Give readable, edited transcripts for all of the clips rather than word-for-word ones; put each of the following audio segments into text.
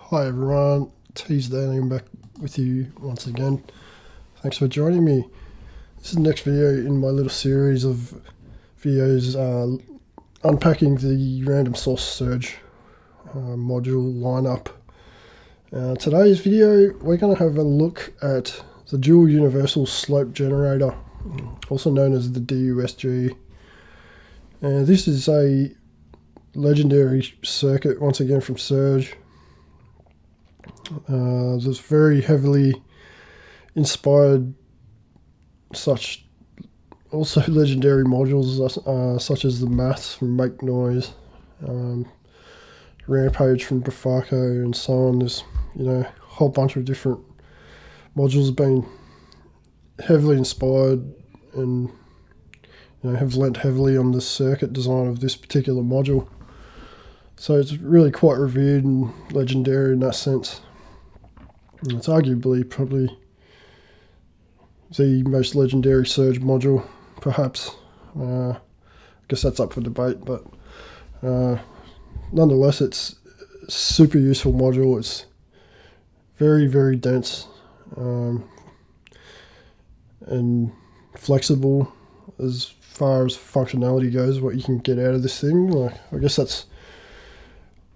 Hi everyone, T's Daily. I'm back with you once again. Thanks for joining me. This is the next video in my little series of videos unpacking the random source Serge module lineup. Today's video we're going to have a look at the dual universal slope generator, also known as the DUSG. This is a legendary circuit once again from Serge. That's very heavily inspired such also legendary modules such as the Maths from Make Noise, Rampage from Defaco, and so on. There's a whole bunch of different modules have been heavily inspired and have lent heavily on the circuit design of this particular module. So it's really quite revered and legendary in that sense. It's arguably probably the most legendary Serge module, perhaps. I guess that's up for debate, but nonetheless, it's a super useful module. It's very, very dense and flexible as far as functionality goes, what you can get out of this thing. I guess that's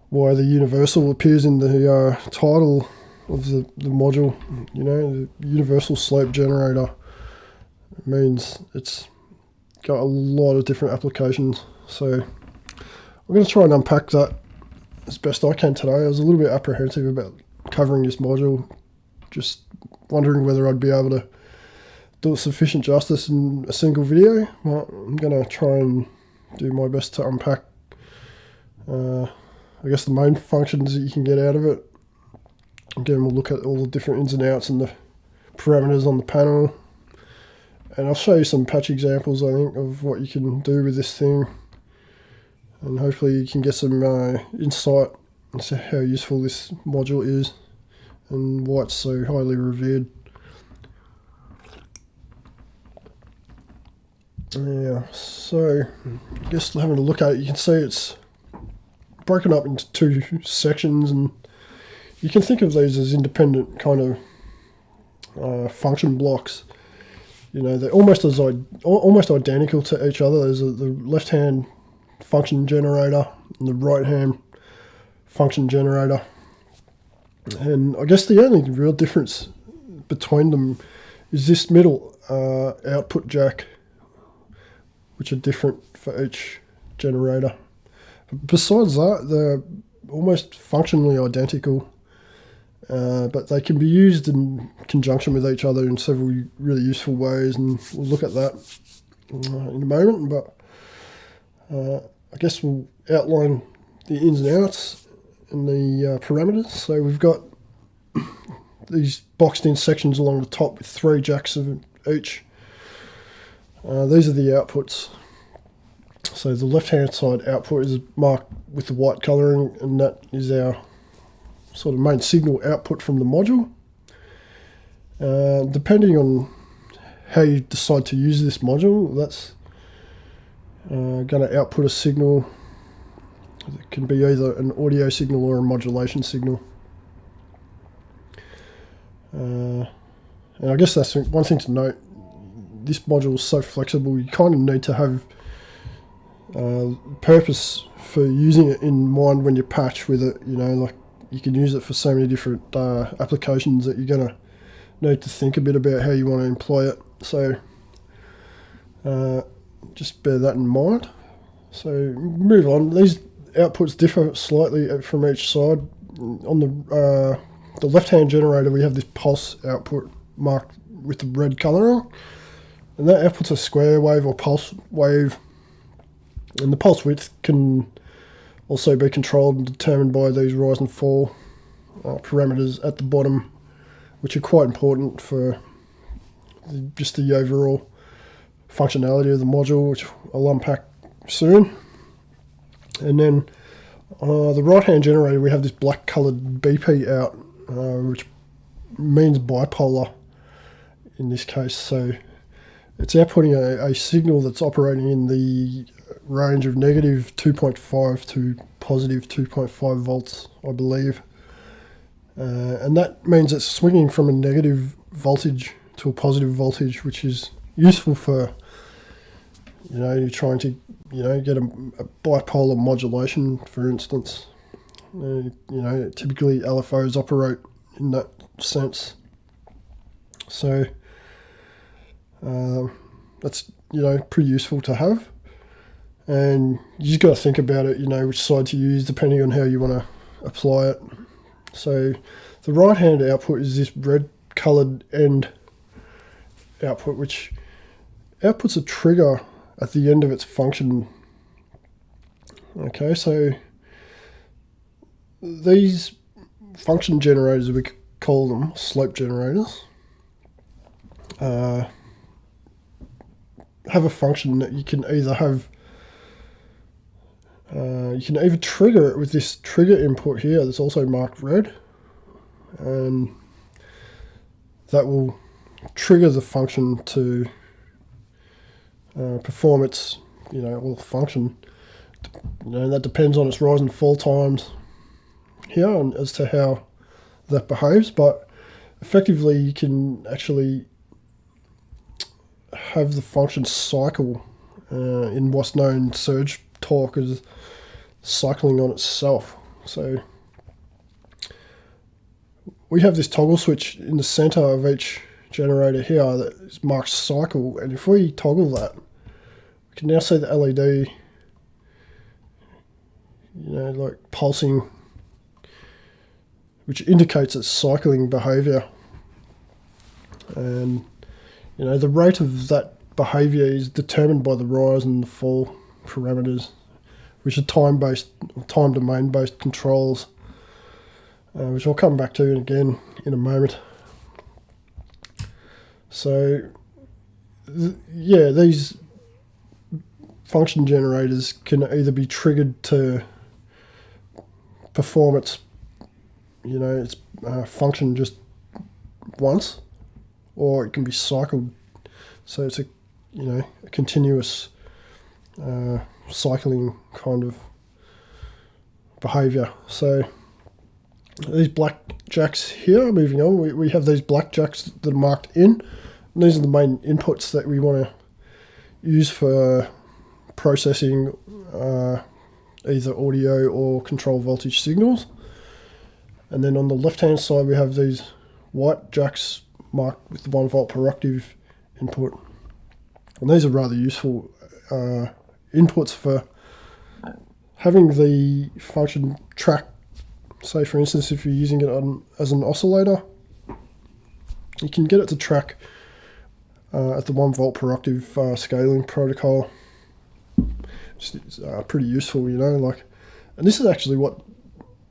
why the universal appears in the title of the module. The universal slope generator. It means it's got a lot of different applications. So I'm going to try and unpack that as best I can today. I was a little bit apprehensive about covering this module, just wondering whether I'd be able to do it sufficient justice in a single video. Well, I'm going to try and do my best to unpack I guess the main functions that you can get out of it. Again, we'll look at all the different ins and outs and the parameters on the panel. And I'll show you some patch examples, I think, of what you can do with this thing. And hopefully you can get some insight into how useful this module is and why it's so highly revered. Yeah, so I guess having a look at it, you can see it's broken up into two sections, and you can think of these as independent kind of function blocks. They're almost identical to each other. There's the left-hand function generator and the right-hand function generator, and I guess the only real difference between them is this middle output jack, which are different for each generator. Besides that, they're almost functionally identical, but they can be used in conjunction with each other in several really useful ways, and we'll look at that in a moment. But I guess we'll outline the ins and outs and the parameters. So we've got these boxed in sections along the top with 3 jacks of each. These are the outputs. So the left-hand side output is marked with the white colouring, and that is our sort of main signal output from the module. Depending on how you decide to use this module, that's going to output a signal. It can be either an audio signal or a modulation signal. And I guess that's one thing to note. This module is so flexible, you kind of need to have purpose for using it in mind when you patch with it. Like you can use it for so many different applications that you're going to need to think a bit about how you want to employ it. So just bear that in mind. So move on. These outputs differ slightly from each side. On the left-hand generator, we have this pulse output marked with the red colouring, and that outputs a square wave or pulse wave. And the pulse width can also be controlled and determined by these rise and fall parameters at the bottom, which are quite important for just the overall functionality of the module, which I'll unpack soon. And then the right-hand generator, we have this black coloured BP out, which means bipolar in this case. So it's outputting a signal that's operating in the range of negative 2.5 to positive 2.5 volts, I believe. and that means it's swinging from a negative voltage to a positive voltage, which is useful for, you're trying to, get a bipolar modulation, for instance. Typically LFOs operate in that sense. So that's, pretty useful to have. And you just got to think about it, which side to use depending on how you want to apply it. So the right-hand output is this red-coloured end output, which outputs a trigger at the end of its function. Okay, so these function generators, we call them slope generators, have a function that you can either have, you can either trigger it with this trigger input here that's also marked red, and that will trigger the function to perform its, function. That depends on its rise and fall times here and as to how that behaves, but effectively you can actually have the function cycle in what's known in Serge talk as cycling on itself. So we have this toggle switch in the center of each generator here that is marked cycle, and if we toggle that, we can now see the LED like pulsing, which indicates its cycling behavior. And the rate of that behavior is determined by the rise and the fall parameters, which are time domain based controls, which I'll come back to again in a moment. So these function generators can either be triggered to perform its function just once, or it can be cycled, so it's a continuous cycling kind of behavior. So these black jacks here, moving on, we have these black jacks that are marked in, and these are the main inputs that we want to use for processing either audio or control voltage signals. And then on the left hand side we have these white jacks marked with the 1 volt per octave input, and these are rather useful inputs for having the function track. Say for instance, if you're using it as an oscillator, you can get it to track at the 1 volt per octave scaling protocol. It's pretty useful, and this is actually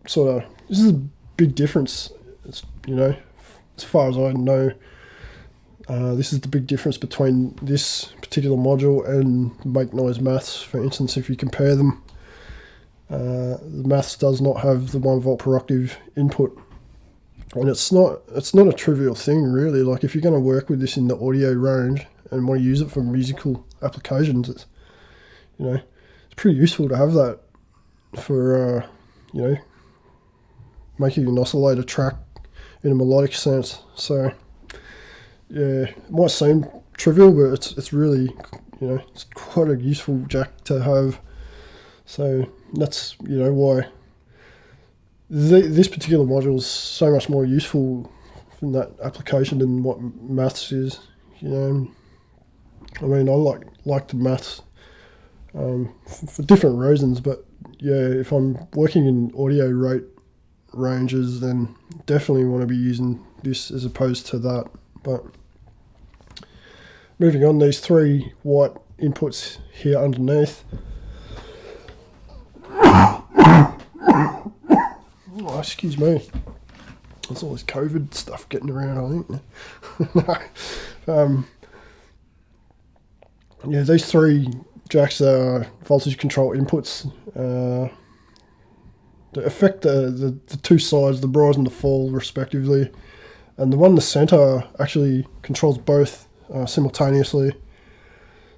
this is a big difference. It's, as far as I know, this is the big difference between this particular module and make noise maths. For instance, if you compare them, the maths does not have the 1 volt per octave input, and it's not a trivial thing really. Like if you're going to work with this in the audio range and want to use it for musical applications, it's it's pretty useful to have that for making an oscillator track in a melodic sense. So it might seem trivial, but it's really it's quite a useful jack to have. So that's why this particular module is so much more useful in that application than what maths is. I mean, I like the maths for different reasons, but if I'm working in audio rate ranges, then definitely want to be using this as opposed to that. But moving on, these 3 white inputs here underneath. Oh, excuse me. There's all this COVID stuff getting around, I think. These 3 jacks are voltage control inputs that affect the 2 sides, the rise and the fall respectively, and the one in the center actually controls both simultaneously.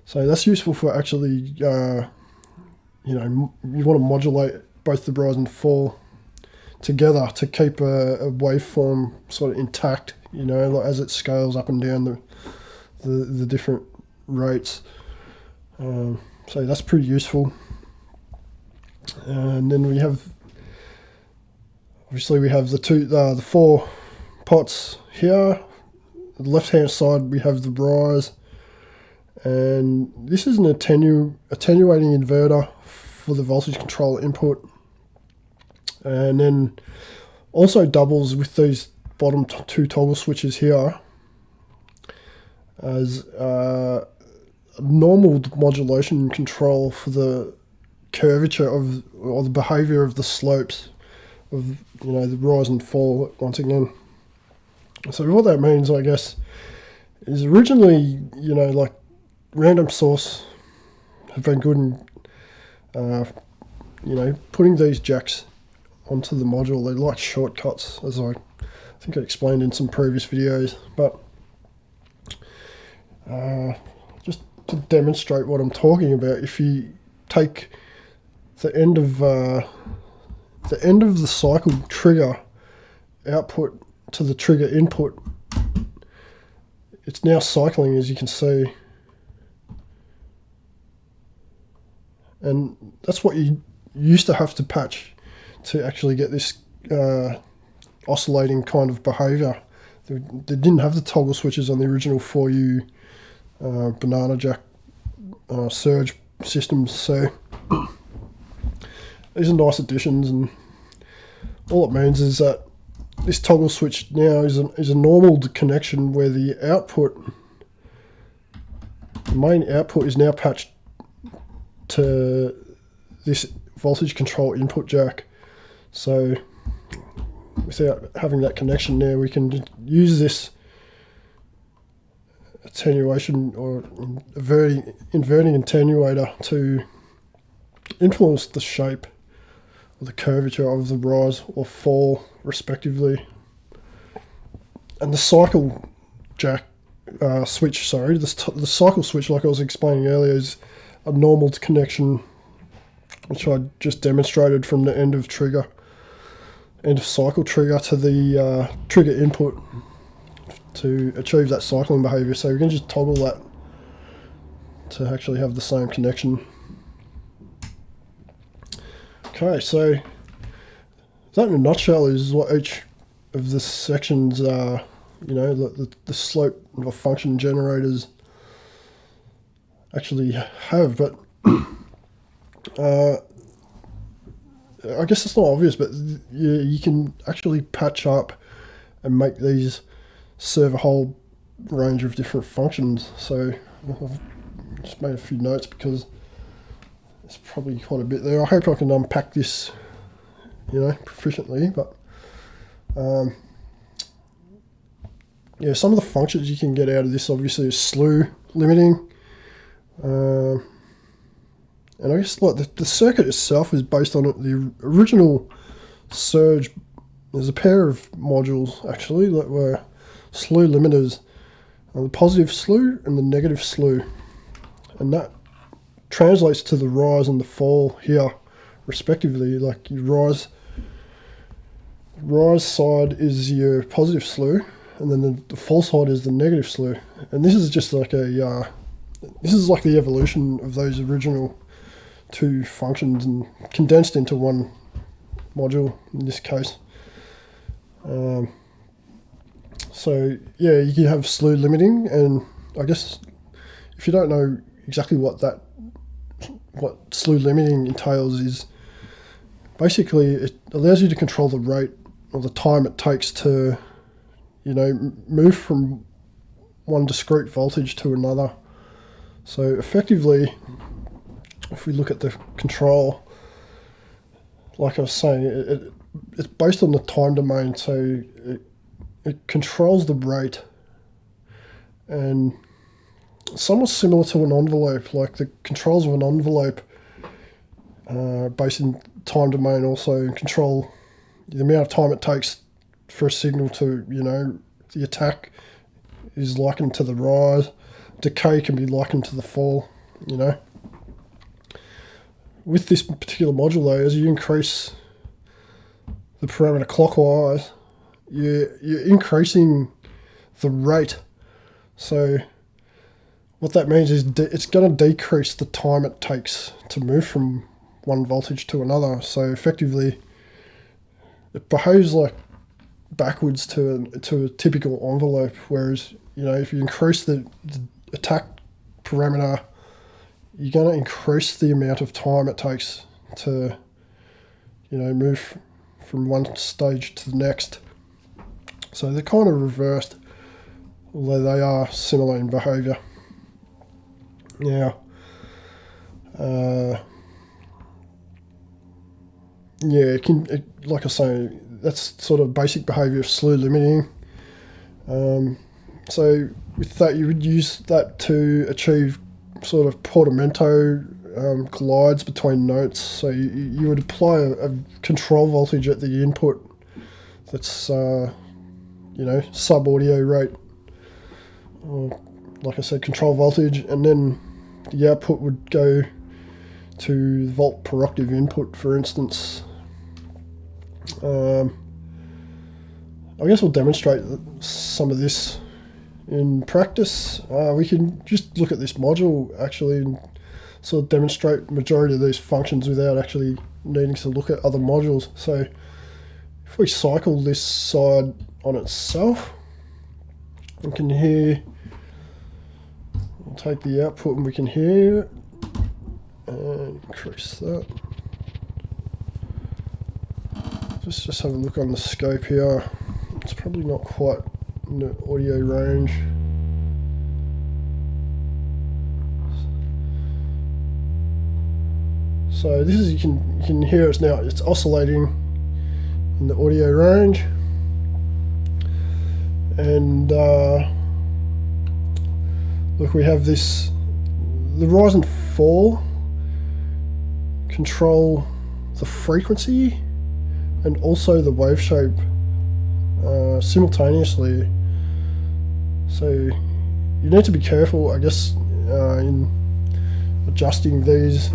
So that's useful for actually you want to modulate both the rise and fall together to keep a waveform sort of intact, you know, like as it scales up and down the different rates. So that's pretty useful. And then we have, obviously we have the 4 pots here. On the left hand side we have the rise, and this is an attenuating inverter for the voltage control input, and then also doubles with these bottom 2 toggle switches here as normal modulation control for the curvature of, or the behavior of the slopes of, you know, the rise and fall once again. So what that means, I guess, is originally, you know, like random source have been good in, you know, putting these jacks onto the module. They like shortcuts, as I think I explained in some previous videos, but just to demonstrate what I'm talking about, if you take the end of the cycle trigger output to the trigger input, it's now cycling, as you can see, and that's what you used to have to patch to actually get this oscillating kind of behavior. They didn't have the toggle switches on the original 4U banana jack Serge systems, so these are nice additions, and all it means is that this toggle switch now is a normal connection where the main output is now patched to this voltage control input jack. So without having that connection there, we can just use this attenuation or inverting attenuator to influence the shape or the curvature of the rise or fall respectively. And the cycle jack switch, sorry, the cycle switch, like I was explaining earlier, is a normal connection, which I just demonstrated from the end of cycle trigger to the trigger input to achieve that cycling behavior. So we can just toggle that to actually have the same connection. Okay, so that in a nutshell is what each of the sections are, you know, the slope of function generators actually have. But I guess it's not obvious, but you can actually patch up and make these serve a whole range of different functions. So I've just made a few notes because it's probably quite a bit there. I hope I can unpack this, you know, proficiently. But yeah, some of the functions you can get out of this obviously is slew limiting, and I guess like the circuit itself is based on the original Serge. There's a pair of modules actually that were slew limiters, the positive slew and the negative slew, and that translates to the rise and the fall here respectively. Like your rise side is your positive slew, and then the fall side is the negative slew. And this is just like this is like the evolution of those original 2 functions and condensed into one module in this case. So yeah, you can have slew limiting, and I guess if you don't know exactly what slew limiting entails, is basically it allows you to control the rate or the time it takes to, you know, move from one discrete voltage to another. So effectively, if we look at the control, like I was saying, it's based on the time domain, so it controls the rate, and somewhat similar to an envelope, like the controls of an envelope based in time domain also control the amount of time it takes for a signal to, you know, the attack is likened to the rise, decay can be likened to the fall, you know. With this particular module though, as you increase the parameter clockwise, you're increasing the rate. So what that means is it's going to decrease the time it takes to move from one voltage to another. So effectively, it behaves like backwards to a typical envelope. Whereas, you know, if you increase the attack parameter, you're going to increase the amount of time it takes to, you know, move from one stage to the next. So they're kind of reversed, although they are similar in behaviour. Now, yeah, like I say, that's sort of basic behaviour of slew limiting. So with that, you would use that to achieve sort of portamento glides between notes. So you would apply a control voltage at the input that's, you know, sub-audio rate, or like I said, control voltage, and then the output would go to the volt per octave input, for instance. I guess we'll demonstrate some of this in practice. We can just look at this module actually and sort of demonstrate the majority of these functions without actually needing to look at other modules. So if we cycle this side on itself, we can hear, we'll take the output and we can hear it, and increase that. Just have a look on the scope here. It's probably not quite in the audio range. So this is, you can hear it's now, it's oscillating in the audio range. And look, we have this, the rise and fall control the frequency and also the wave shape simultaneously. So you need to be careful, I guess, in adjusting these,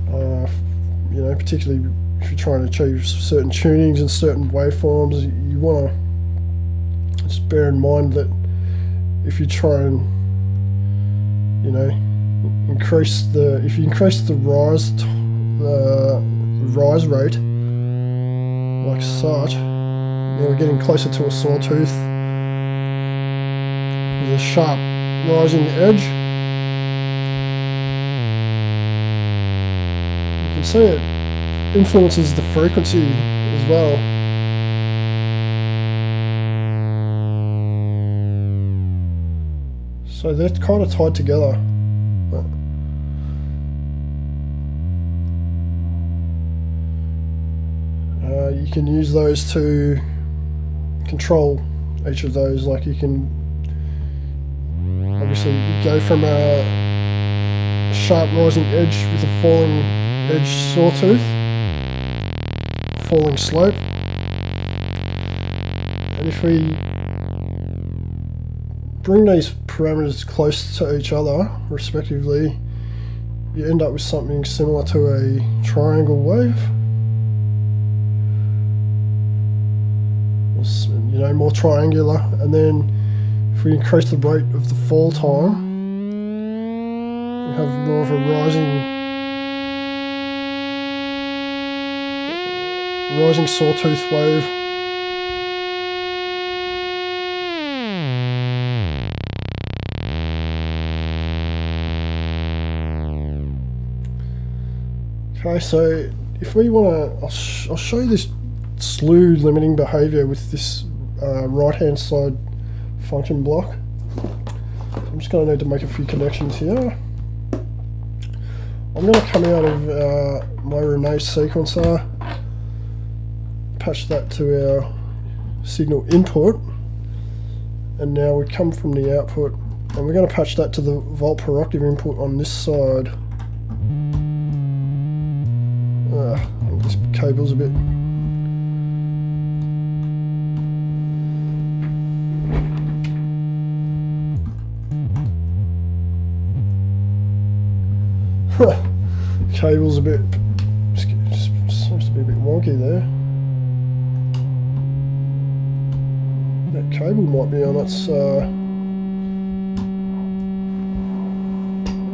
you know, particularly if you're trying to achieve certain tunings and certain waveforms. You want to just bear in mind that if you try and, you know, increase the rise rate like such, now we're getting closer to a sawtooth with a sharp rising edge. You can see it influences the frequency as well. So they're kind of tied together. You can use those to control each of those. Like you can obviously go from a sharp rising edge with a falling edge sawtooth, falling slope, and if we bring these parameters close to each other respectively, you end up with something similar to a triangle wave. You know, more triangular. And then if we increase the rate of the fall time, we have more of a rising sawtooth wave. Okay, so if we want to, I'll show you this slew limiting behavior with this right hand side function block. I'm just going to need to make a few connections here. I'm going to come out of my Renee sequencer, patch that to our signal input, and now we come from the output and we're going to patch that to the volt per octave input on this side. This cable's a bit cable's a bit, just seems to be a bit wonky there. That cable might be on its...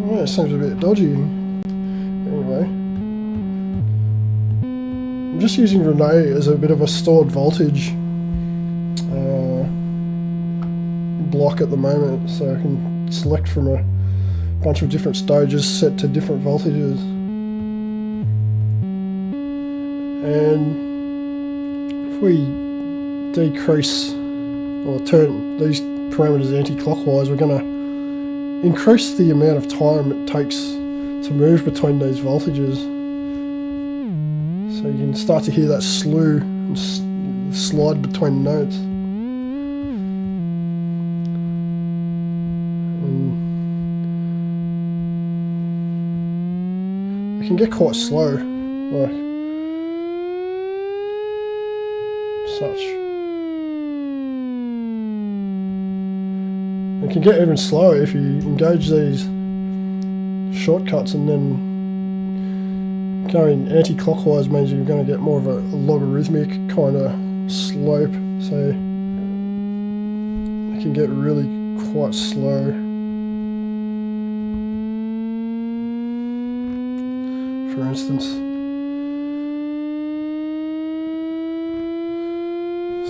yeah, it seems a bit dodgy. Anyway. I'm just using Relay as a bit of a stored voltage block at the moment, so I can select from a bunch of different stages set to different voltages. And if we decrease or turn these parameters anti-clockwise, we're going to increase the amount of time it takes to move between these voltages. So you can start to hear that slew and slide between notes. And it can get quite slow, like such. It can get even slower if you engage these shortcuts, and then going anti-clockwise means you're going to get more of a logarithmic kind of slope, so it can get really quite slow. For instance.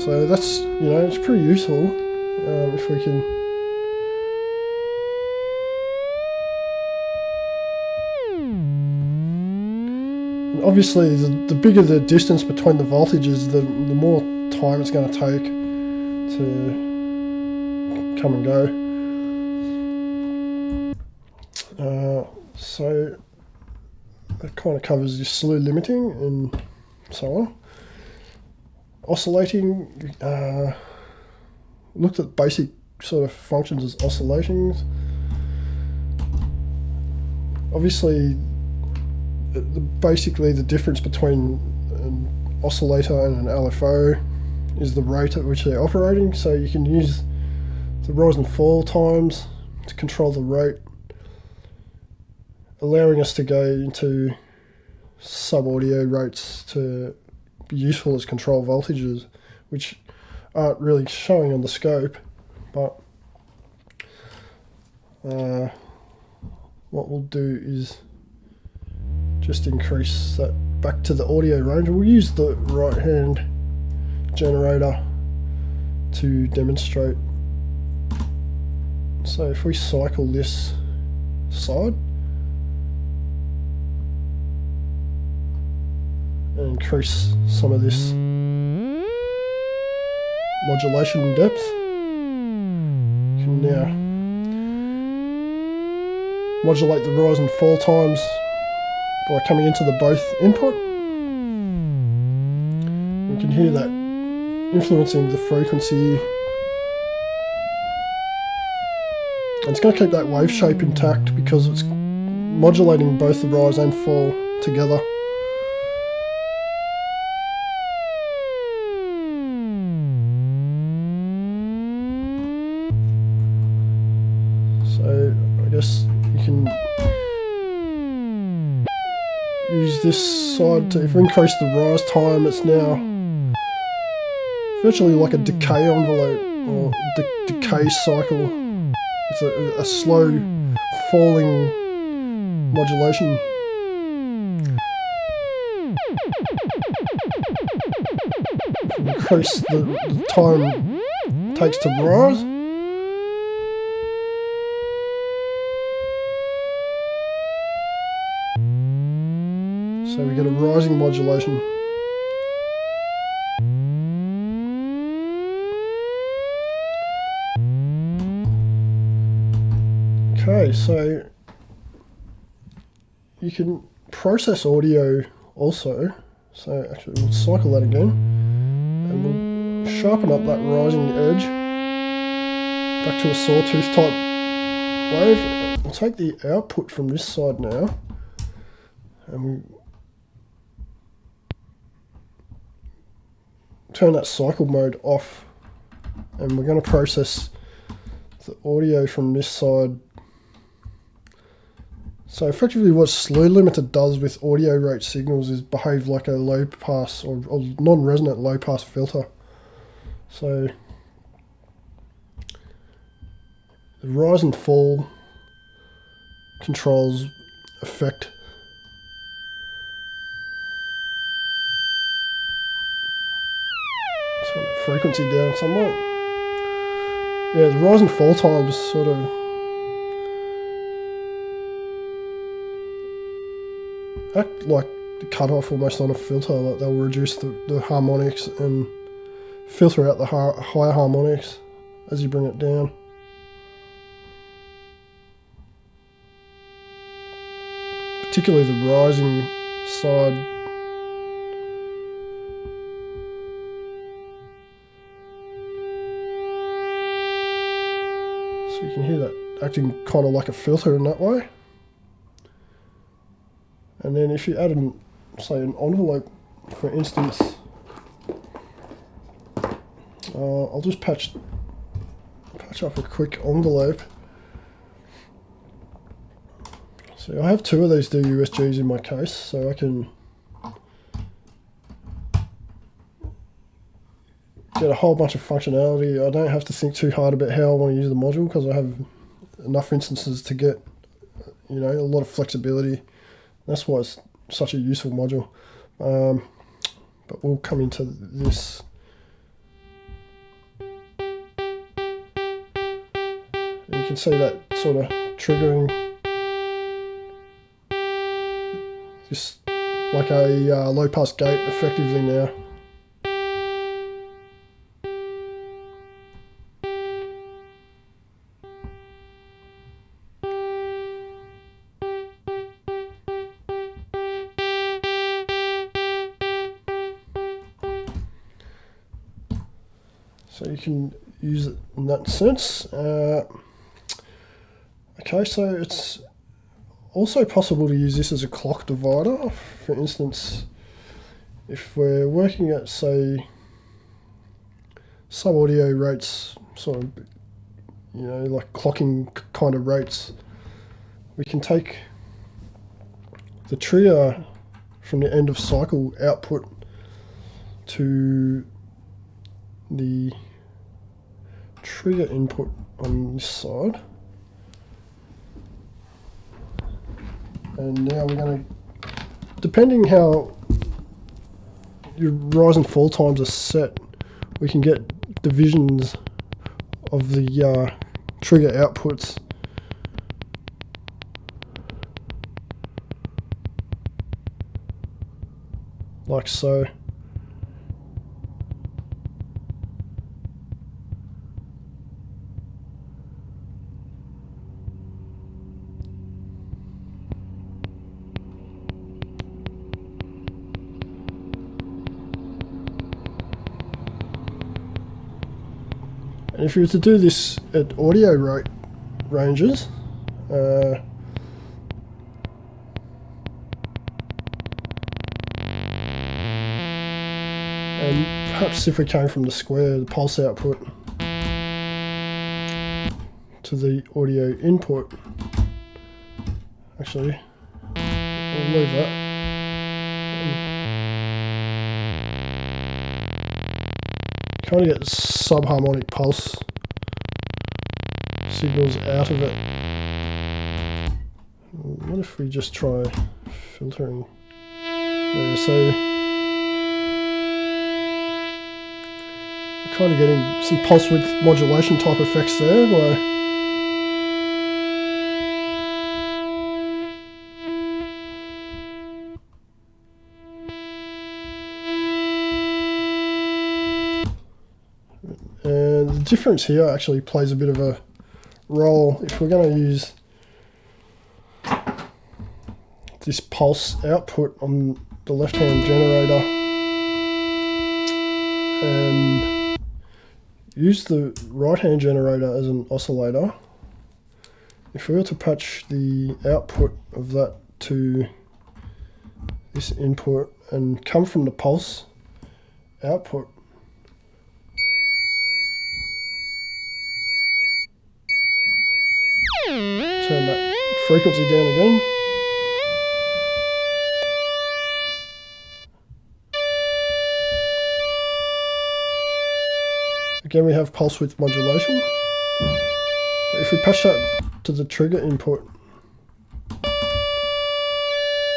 So that's, you know, it's pretty useful if we can obviously, the bigger the distance between the voltages, the more time it's going to take to come and go. So that kind of covers your slew limiting and so on. Oscillating, looked at basic sort of functions as oscillations. Obviously, basically the difference between an oscillator and an LFO is the rate at which they're operating, so you can use the rise and fall times to control the rate, allowing us to go into sub-audio rates to be useful as control voltages, which aren't really showing on the scope, but what we'll do is just increase that back to the audio range. We'll use the right hand generator to demonstrate. So if we cycle this side and increase some of this modulation depth, you can now modulate the rise and fall times by coming into the both input. You can hear that influencing the frequency. And it's going to keep that wave shape intact because it's modulating both the rise and fall together. So I guess you can use this side to, if we increase the rise time, it's now virtually like a decay envelope or decay cycle. It's a slow falling modulation. Increase the time it takes to rise. So we get a rising modulation. Okay, so you can process audio also. So actually we'll cycle that again and we'll sharpen up that rising edge back to a sawtooth type wave. We'll take the output from this side now and we turn that cycle mode off, and we're going to process the audio from this side. So effectively what Slew limiter does with audio rate signals is behave like a low pass or non-resonant low pass filter. So The rise and fall controls effect. Turn the frequency down somewhat. Yeah, the rise and fall times sort of act like the cutoff almost on a filter. Like they'll reduce the harmonics and filter out the higher harmonics as you bring it down. Particularly the rising side. So you can hear that acting kind of like a filter in that way. And then if you add an, say, an envelope, for instance, I'll just patch up a quick envelope. So I have 2 of these DUSGs in my case, so I can get a whole bunch of functionality. I don't have to think too hard about how I want to use the module because I have enough instances to get, you know, a lot of flexibility. That's why it's such a useful module. But we'll come into this. And you can see that sort of triggering just like a low pass gate effectively now. So you can use it in that sense. Okay, so it's also possible to use this as a clock divider. For instance, if we're working at, say, sub audio rates, sort of, you know, like clocking kind of rates, we can take the trigger from the end of cycle output to the trigger input on this side. And now we're going to, depending how your rise and fall times are set, we can get divisions of the trigger outputs. Like so. And if you were to do this at audio rate ranges, and perhaps if we came from the square, the pulse output to the audio input, actually, I'll leave that. Kind of get subharmonic pulse signals out of it. What if we just try filtering? So we're kind of getting some pulse width modulation type effects there. And the difference here actually plays a bit of a role. If we're going to use this pulse output on the left-hand generator and use the right-hand generator as an oscillator, if we were to patch the output of that to this input and come from the pulse output, turn that frequency down again. Again, we have pulse width modulation. But if we patch that to the trigger input,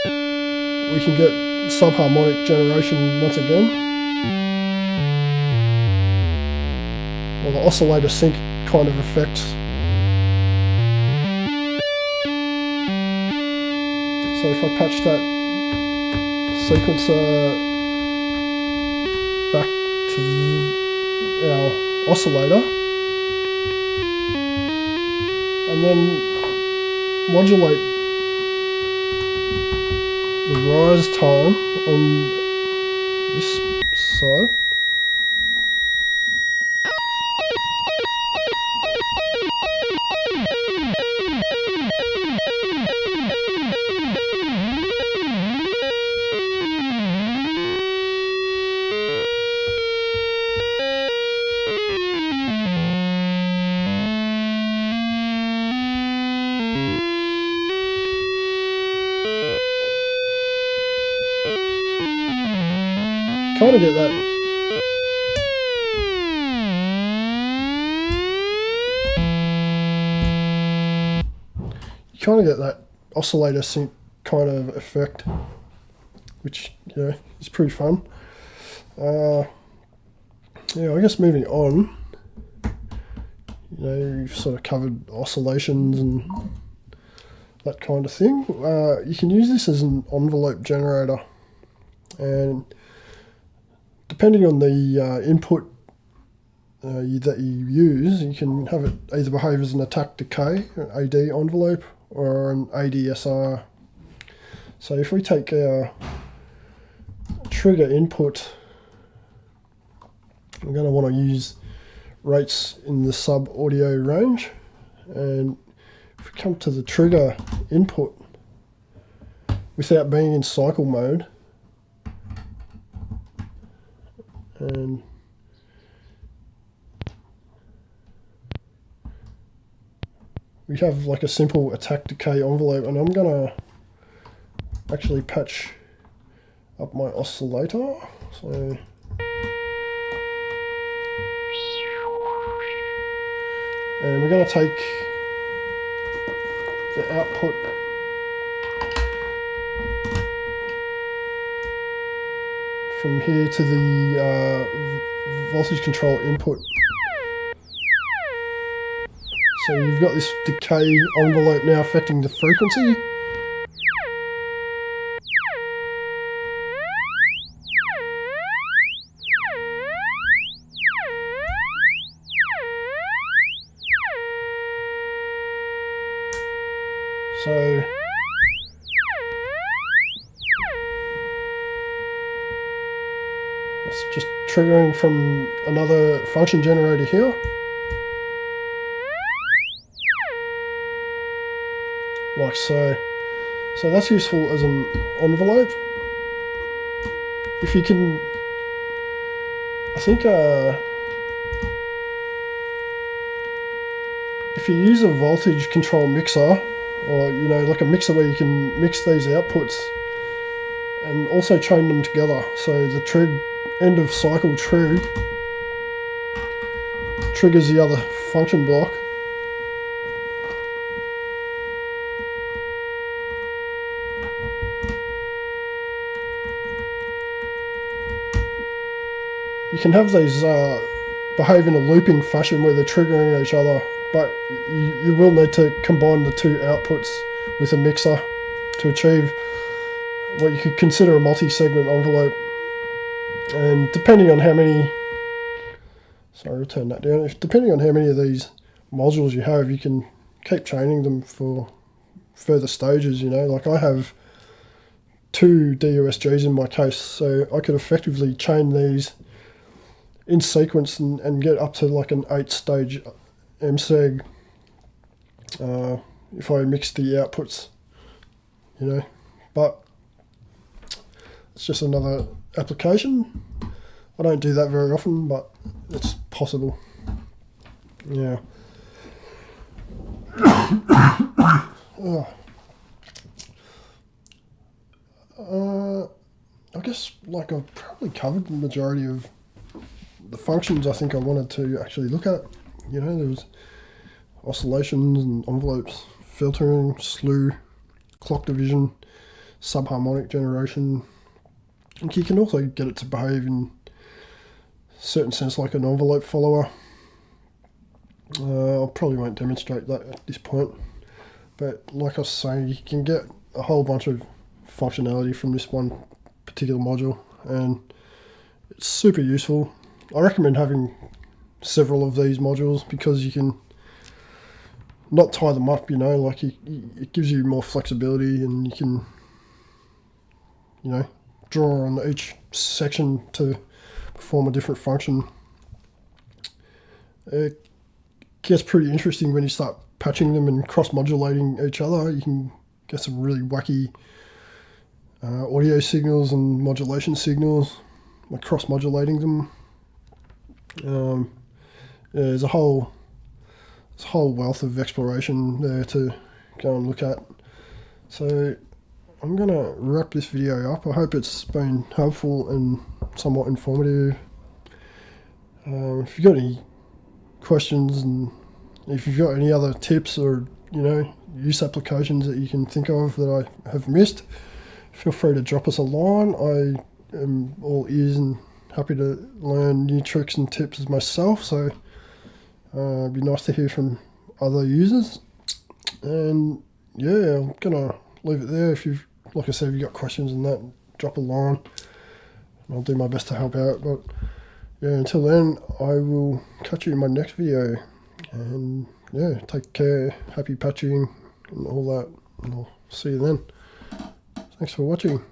we can get subharmonic generation once again. Or the oscillator sync kind of effect. So if I patch that sequencer back to our oscillator, and then modulate the rise time on this side. Kind of get that. You kind of get that oscillator sync kind of effect, which is pretty fun. Yeah, I guess moving on. You've sort of covered oscillations and that kind of thing. You can use this as an envelope generator, and depending on the input that you use, you can have it either behave as an attack decay, an AD envelope, or an ADSR. So if we take our trigger input, we're going to want to use rates in the sub audio range, and if we come to the trigger input without being in cycle mode, and we have like a simple attack decay envelope, and I'm gonna actually patch up my oscillator. So and we're going to take the output from here to the voltage control input. So you've got this decay envelope now affecting the frequency. So it's just triggering from another function generator here. Like so. So that's useful as an envelope. If you can, I think if you use a voltage control mixer, or like a mixer where you can mix these outputs and also chain them together, so the trig end of cycle trig triggers the other function block. You can have these behave in a looping fashion where they're triggering each other, but you will need to combine the two outputs with a mixer to achieve what you could consider a multi-segment envelope. And depending on how many, sorry, I'll turn that down. Depending on how many of these modules you have, you can keep chaining them for further stages. Like I have 2 DUSGs in my case, so I could effectively chain these in sequence and get up to like an 8-stage MSEG if I mix the outputs, but it's just another application. I don't do that very often, but it's possible. Yeah. I guess like I've probably covered the majority of the functions I think I wanted to actually look at. There was oscillations and envelopes, filtering, slew, clock division, subharmonic generation. And you can also get it to behave in a certain sense like an envelope follower. I probably won't demonstrate that at this point, but like I was saying, you can get a whole bunch of functionality from this one particular module, and it's super useful. I recommend having several of these modules because you can not tie them up, you know, like it gives you more flexibility, and you can, you know, draw on each section to perform a different function. It gets pretty interesting when you start patching them and cross-modulating each other. You can get some really wacky audio signals and modulation signals by cross-modulating them. Yeah, there's a whole wealth of exploration there to go and look at. So I'm going to wrap this video up. I hope it's been helpful and somewhat informative. If you've got any questions, and if you've got any other tips or, you know, use applications that you can think of that I have missed, feel free to drop us a line. I am all ears and happy to learn new tricks and tips myself, so it'd be nice to hear from other users. And yeah, I'm gonna leave it there. If you've, like I said, if you've got questions and that, drop a line and I'll do my best to help out. But yeah, until then, I will catch you in my next video. And yeah, take care, happy patching and all that, and I'll see you then. Thanks for watching.